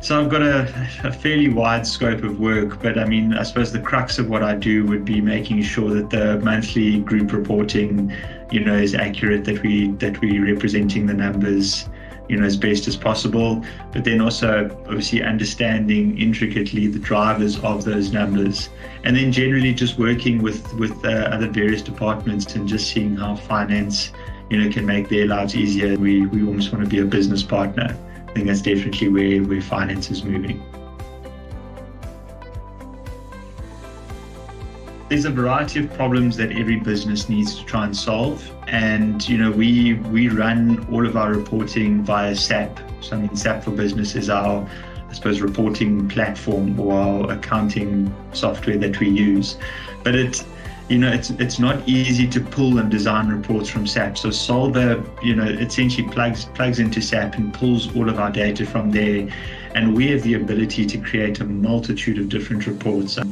So I've got a fairly wide scope of work, but I mean, I suppose the crux of what I do would be making sure that the monthly group reporting, is accurate, that we representing the numbers, as best as possible. But then also obviously understanding intricately the drivers of those numbers, and then generally just working with other various departments and just seeing how finance, can make their lives easier. We almost want to be a business partner. I think that's definitely where finance is moving. There's a variety of problems that every business needs to try and solve. And, we run all of our reporting via SAP. So, I mean, SAP for Business is our, I suppose, reporting platform or our accounting software that we use. But it's not easy to pull and design reports from SAP. So Solver, essentially plugs into SAP and pulls all of our data from there. And we have the ability to create a multitude of different reports. So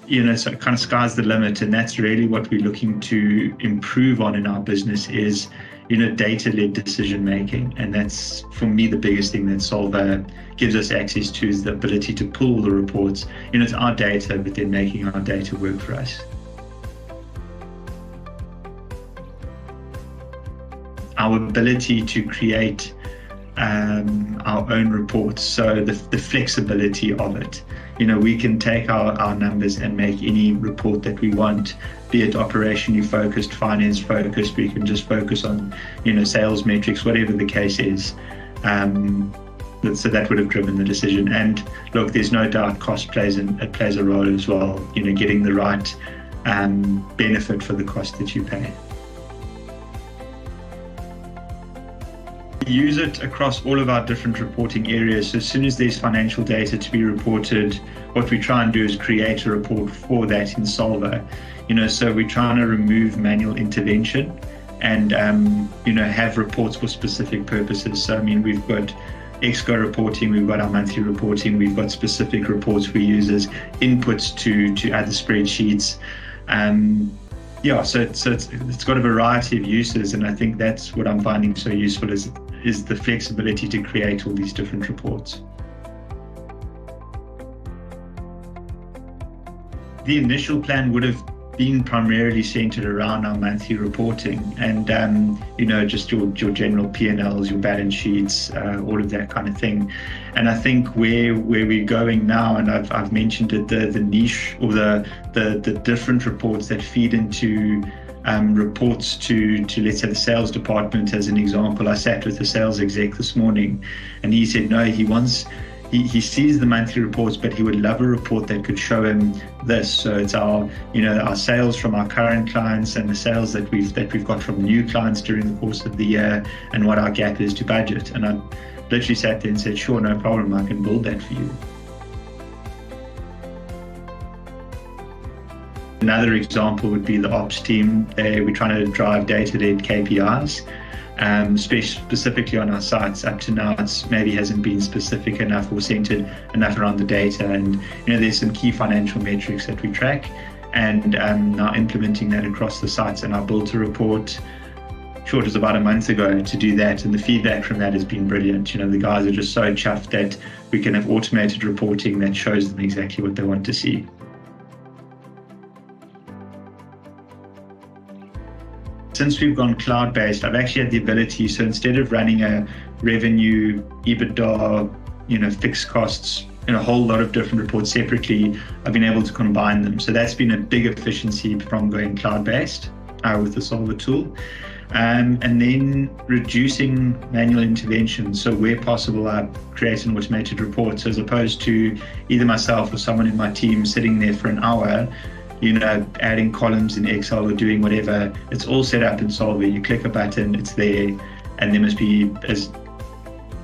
it kind of sky's the limit. And that's really what we're looking to improve on in our business is, data-led decision making. And that's, for me, the biggest thing that Solver gives us access to is the ability to pull the reports. It's our data, but then making our data work for us. Our ability to create our own reports, so the flexibility of it. We can take our numbers and make any report that we want, be it operationally focused, finance focused. We can just focus on, sales metrics, whatever the case is. So that would have driven the decision. And look, there's no doubt cost plays a role as well. Getting the right benefit for the cost that you pay. We use it across all of our different reporting areas. So as soon as there's financial data to be reported, what we try and do is create a report for that in Solver. So we're trying to remove manual intervention and, have reports for specific purposes. So, I mean, we've got Exco reporting, we've got our monthly reporting, we've got specific reports we use as inputs to other spreadsheets. So it's got a variety of uses, and I think that's what I'm finding so useful is the flexibility to create all these different reports. The initial plan would have been primarily centered around our monthly reporting and, just your general P&Ls, your balance sheets, all of that kind of thing. And I think where we're going now, and I've mentioned it, the niche or the different reports that feed into reports to let's say the sales department as an example. I sat with the sales exec this morning and he said, no, he sees the monthly reports, but he would love a report that could show him this. So it's our sales from our current clients and the sales that we've got from new clients during the course of the year and what our gap is to budget. And I literally sat there and said, sure, no problem, I can build that for you. Another example would be the ops team. We're trying to drive data-led KPIs. Specifically on our sites. Up to now, it's maybe hasn't been specific enough or centered enough around the data. And there's some key financial metrics that we track, and now implementing that across the sites. And I built a report. Sure, it was about a month ago to do that, and the feedback from that has been brilliant. The guys are just so chuffed that we can have automated reporting that shows them exactly what they want to see. Since we've gone cloud-based, I've actually had the ability, so instead of running a revenue, EBITDA, fixed costs, a whole lot of different reports separately, I've been able to combine them. So that's been a big efficiency from going cloud-based with the Solver tool. And then reducing manual intervention. So where possible, I create an automated report. So as opposed to either myself or someone in my team sitting there for an hour, adding columns in Excel or doing whatever, it's all set up in Solver. You click a button, it's there, and there must be as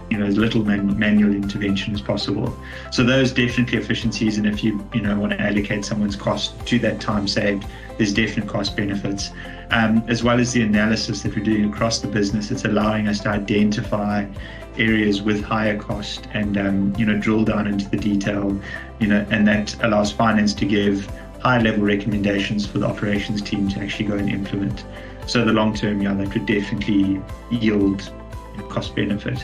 little manual intervention as possible. So those definitely efficiencies, and if you want to allocate someone's cost to that time saved, there's definite cost benefits. As well as the analysis that we're doing across the business, it's allowing us to identify areas with higher cost and drill down into the detail, and that allows finance to give high-level recommendations for the operations team to actually go and implement. So the long term, that would definitely yield cost benefit.